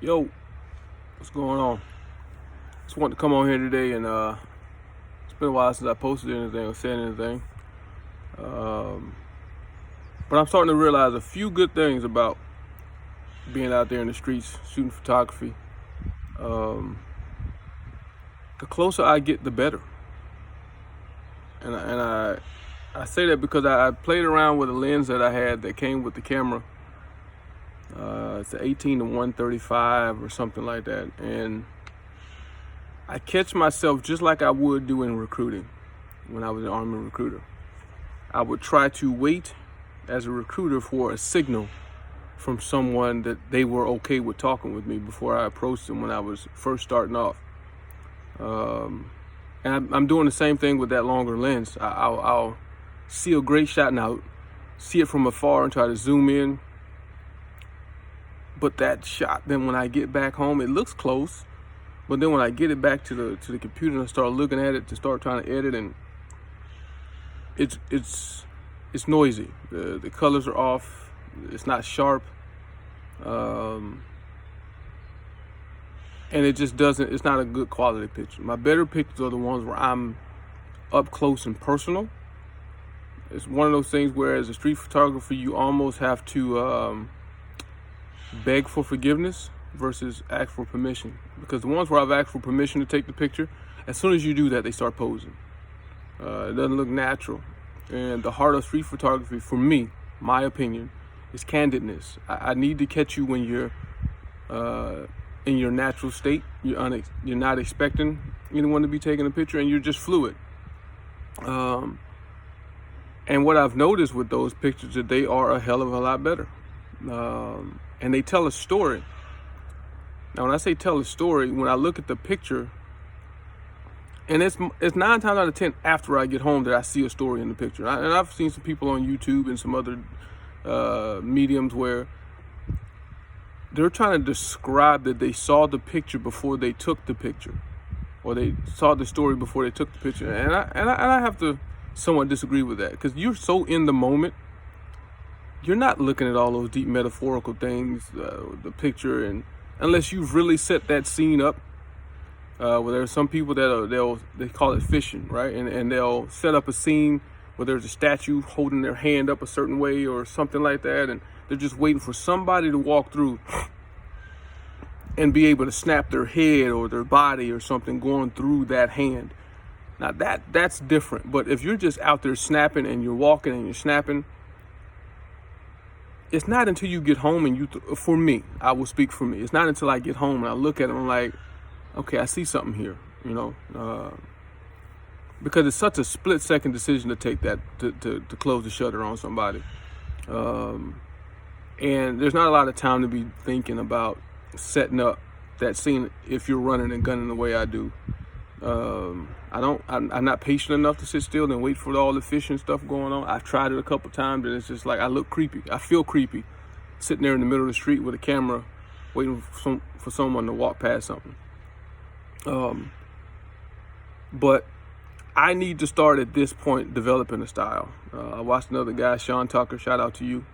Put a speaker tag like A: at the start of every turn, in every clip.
A: Yo, what's going on? Just wanted to come on here today and it's been a while since I posted anything or said anything. But I'm starting to realize a few good things about being out there in the streets shooting photography. Um, the closer I get, the better. And I say that because I played around with a lens that I had that came with the camera. It's an 18 to 135 or something like that. And I catch myself just like I would do in recruiting when I was an Army recruiter. I would try to wait as a recruiter for a signal from someone that they were okay with talking with me before I approached them when I was first starting off. And I'm doing the same thing with that longer lens. I'll see a great shot and I'll see it from afar and try to zoom in. But that shot, then when I get back home, it looks close. But then when I get it back to the computer and start looking at it to start trying to edit, and it's noisy. The colors are off. It's not sharp, and it just doesn't. It's not a good quality picture. My better pictures are the ones where I'm up close and personal. It's one of those things where, as a street photographer, you almost have to beg for forgiveness versus ask for permission. Because the ones where I've asked for permission to take the picture, as soon as you do that, they start posing. It doesn't look natural. And the heart of street photography, for me, my opinion, is candidness. I need to catch you when you're in your natural state. You're not expecting anyone to be taking a picture, and you're just fluid. And what I've noticed with those pictures, that they are a hell of a lot better. And they tell a story. Now, when I say tell a story, when I look at the picture, and it's 9 times out of 10 after I get home that I see a story in the picture. And I've seen some people on YouTube and some other mediums where they're trying to describe that they saw the picture before they took the picture, or they saw the story before they took the picture. And I have to somewhat disagree with that, because you're so in the moment. You're not looking at all those deep metaphorical things, the picture, and unless you've really set that scene up. Where there are some people that they call it fishing, right? And they'll set up a scene where there's a statue holding their hand up a certain way or something like that, and they're just waiting for somebody to walk through and be able to snap their head or their body or something going through that hand. Now that's different. But if you're just out there snapping and you're walking and you're snapping, it's not until you get home and for me, I will speak for me. It's not until I get home and I look at it and I'm like, okay, I see something here, because it's such a split-second decision to take that, to close the shutter on somebody. And there's not a lot of time to be thinking about setting up that scene if you're running and gunning the way I do. I'm not patient enough to sit still and wait for all the fishing stuff going on. I've tried it a couple times, and it's just like I look creepy. I feel creepy sitting there in the middle of the street with a camera waiting for someone to walk past something. But I need to start at this point developing a style. I watched another guy, Sean Tucker, shout out to you.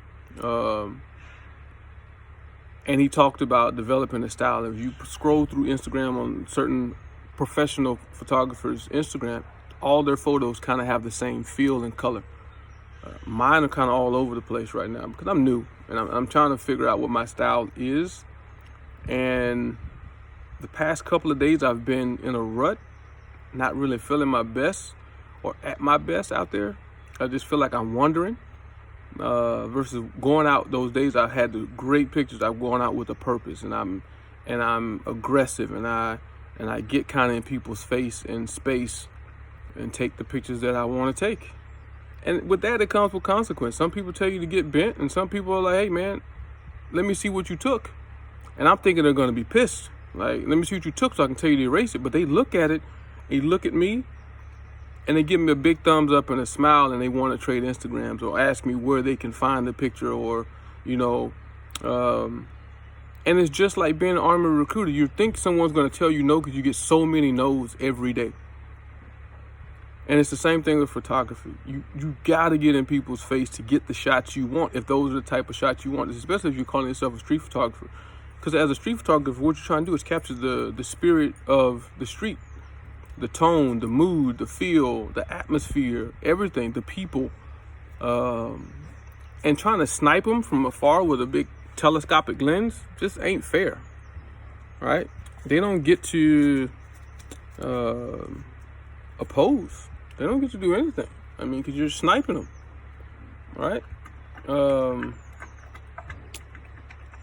A: And he talked about developing a style. If you scroll through Instagram on certain professional photographers' Instagram, all their photos kind of have the same feel and color. Mine are kind of all over the place right now because I'm new and I'm trying to figure out what my style is. And the past couple of days I've been in a rut, not really feeling my best or at my best out there. I just feel like I'm wandering versus going out. Those days I had the great pictures. I'm going out with a purpose, and I'm aggressive, and I get kind of in people's face and space and take the pictures that I want to take. And with that, it comes with consequence. Some people tell you to get bent, and some people are like, hey man, let me see what you took. And I'm thinking they're going to be pissed. Like, let me see what you took so I can tell you to erase it. But they look at it, they look at me, and they give me a big thumbs up and a smile, and they want to trade Instagrams or ask me where they can find the picture, or, and it's just like being an Army recruiter. You think someone's going to tell you no because you get so many no's every day. And it's the same thing with photography. You got to get in people's face to get the shots you want. If those are the type of shots you want, especially if you're calling yourself a street photographer, Because as a street photographer, what you're trying to do is capture the spirit of the street, the tone, the mood, the feel, the atmosphere, everything, the people, and trying to snipe them from afar with a big telescopic lens just ain't fair, right? They don't get to oppose. They don't get to do anything. I mean, because you're sniping them, right?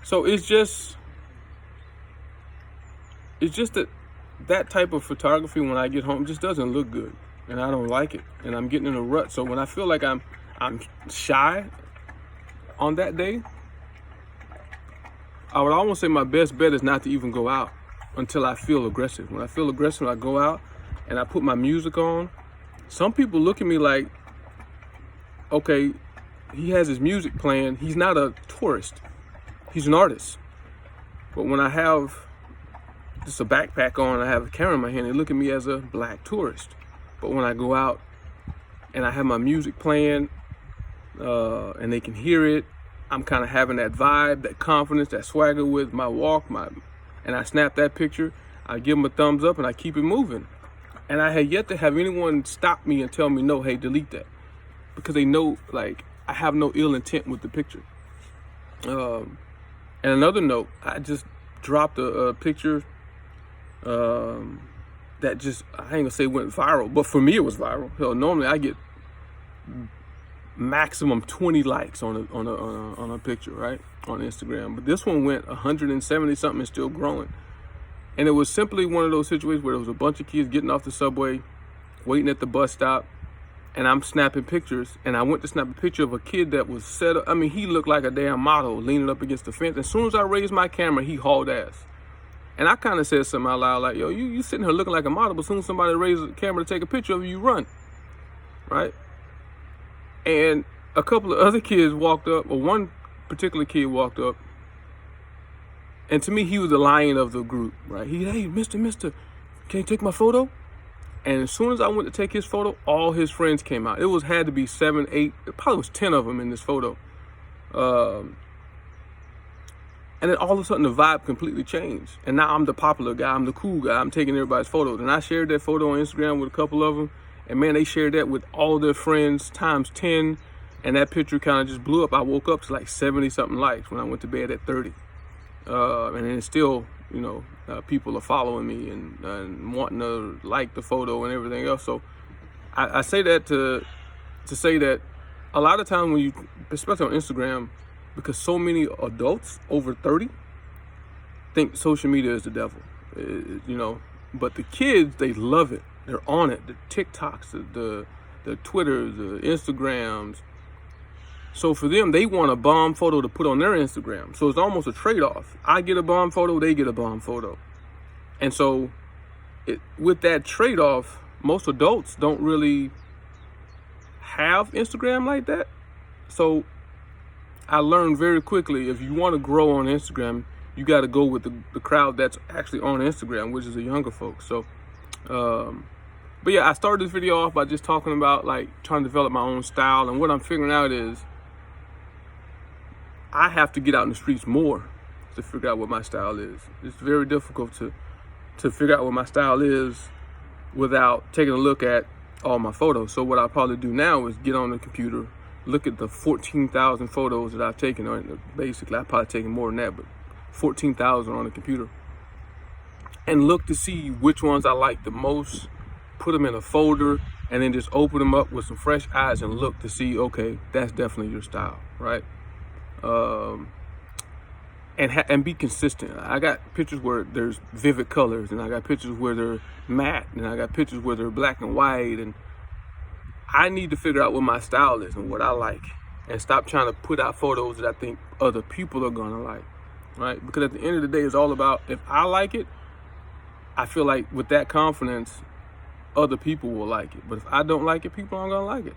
A: So it's just that type of photography when I get home just doesn't look good, and I don't like it, and I'm getting in a rut. So when I feel like I'm shy on that day, I would almost say my best bet is not to even go out until I feel aggressive. When I feel aggressive, I go out and I put my music on. Some people look at me like, okay, he has his music playing. He's not a tourist. He's an artist. But when I have just a backpack on, I have a camera in my hand, they look at me as a black tourist. But when I go out and I have my music playing and they can hear it, I'm kind of having that vibe, that confidence, that swagger with my walk, and I snap that picture, I give them a thumbs up and I keep it moving. And I had yet to have anyone stop me and tell me, no, hey, delete that. Because they know, like, I have no ill intent with the picture. And another note, I just dropped a picture that just, I ain't gonna say went viral, but for me it was viral. Hell, normally I get maximum 20 likes on a picture, right, on Instagram. But this one went 170 something and still growing. And it was simply one of those situations where there was a bunch of kids getting off the subway, waiting at the bus stop, and I'm snapping pictures. And I went to snap a picture of a kid that was set up. I mean, he looked like a damn model leaning up against the fence. As soon as I raised my camera, he hauled ass. And I kind of said something out loud like, yo, you sitting here looking like a model, but as soon as somebody raises the camera to take a picture of you, you run, right? And a couple of other kids walked up, or one particular kid walked up, and to me, he was the lion of the group, right? Hey, mister, can you take my photo? And as soon as I went to take his photo, all his friends came out. It had to be 7, 8, it probably was 10 of them in this photo. And then all of a sudden the vibe completely changed. And now I'm the popular guy, I'm the cool guy, I'm taking everybody's photos. And I shared that photo on Instagram with a couple of them. And man, they shared that with all their friends times 10. And that picture kind of just blew up. I woke up to like 70 something likes when I went to bed at 30. And then it's still, people are following me and wanting to like the photo and everything else. So I say that to say that a lot of times when you, especially on Instagram, because so many adults over 30 think social media is the devil, but the kids, they love it. They're on it. The TikToks, the Twitters, the Instagrams. So for them, they want a bomb photo to put on their Instagram. So it's almost a trade-off. I get a bomb photo, they get a bomb photo. And so with that trade-off, most adults don't really have Instagram like that. So I learned very quickly, if you want to grow on Instagram, you got to go with the crowd that's actually on Instagram, which is the younger folks. So, but yeah, I started this video off by just talking about like trying to develop my own style. And what I'm figuring out is I have to get out in the streets more to figure out what my style is. It's very difficult to figure out what my style is without taking a look at all my photos. So what I'll probably do now is get on the computer, look at the 14,000 photos that I've taken. Or basically, I've probably taken more than that, but 14,000 on the computer. And look to see which ones I like the most, put them in a folder, and then just open them up with some fresh eyes and look to see, okay, that's definitely your style, right? And be consistent. I got pictures where there's vivid colors, and I got pictures where they're matte, and I got pictures where they're black and white, and I need to figure out what my style is and what I like, and stop trying to put out photos that I think other people are gonna like, right? Because at the end of the day, it's all about, if I like it, I feel like with that confidence, other people will like it. But if I don't like it, people aren't gonna like it.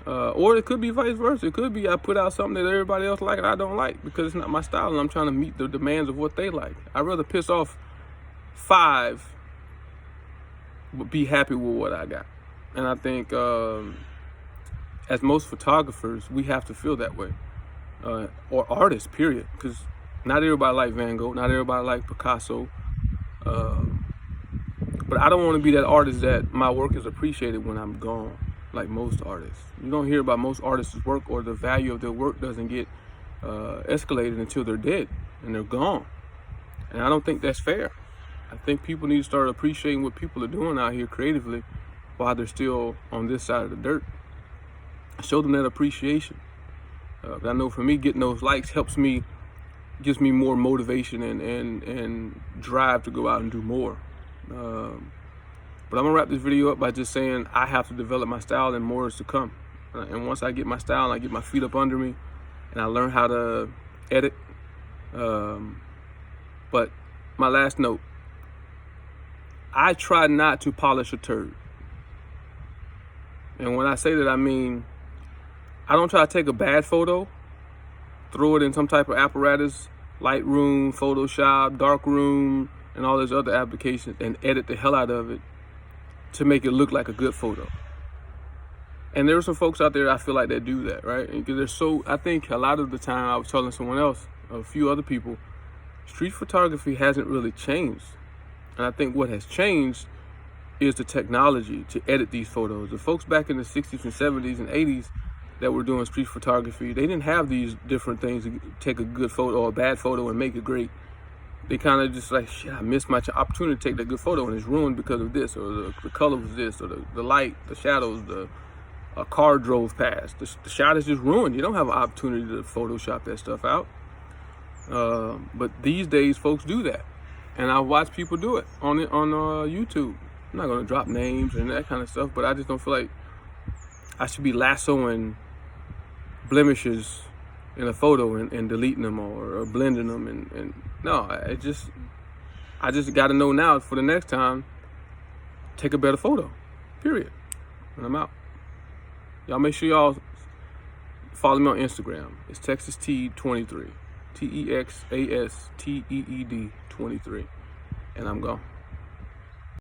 A: Or it could be vice versa. It could be I put out something that everybody else like and I don't like because it's not my style and I'm trying to meet the demands of what they like. I'd rather piss off 5 but be happy with what I got. And I think as most photographers, we have to feel that way. Or artists, period. Because Not everybody like Van Gogh. Not everybody like Picasso. But I don't want to be that artist that my work is appreciated when I'm gone, like most artists. You don't hear about most artists' work, or the value of their work doesn't get escalated until they're dead and they're gone. And I don't think that's fair. I think people need to start appreciating what people are doing out here creatively while they're still on this side of the dirt. Show them that appreciation. I know for me, getting those likes gives me more motivation and drive to go out and do more. But I'm gonna wrap this video up by just saying I have to develop my style, and more is to come. And once I get my style, and I get my feet up under me, and I learn how to edit. But my last note, I try not to polish a turd. And when I say that, I mean, I don't try to take a bad photo, throw it in some type of apparatus, Lightroom, Photoshop, Darkroom, and all those other applications, and edit the hell out of it to make it look like a good photo. And there are some folks out there I feel like that do that, right? Because I think a lot of the time, I was telling someone else, a few other people, street photography hasn't really changed. And I think what has changed is the technology to edit these photos. The folks back in the 60s and 70s and 80s that were doing street photography, they didn't have these different things to take a good photo or a bad photo and make it great. They kind of just like, shit, I missed my opportunity to take that good photo, and it's ruined because of this, or the color was this, or the light, the shadows, a car drove past. The shot is just ruined. You don't have an opportunity to Photoshop that stuff out. But these days, folks do that, and I watch people do it on YouTube. I'm not gonna drop names and that kind of stuff, but I just don't feel like I should be lassoing blemishes in a photo and deleting them or blending them, and no, I just got to know now for the next time, take a better photo, period. And I'm out. Y'all make sure y'all follow me on Instagram. It's TexasTeed23, TexasTeed 23, and I'm gone.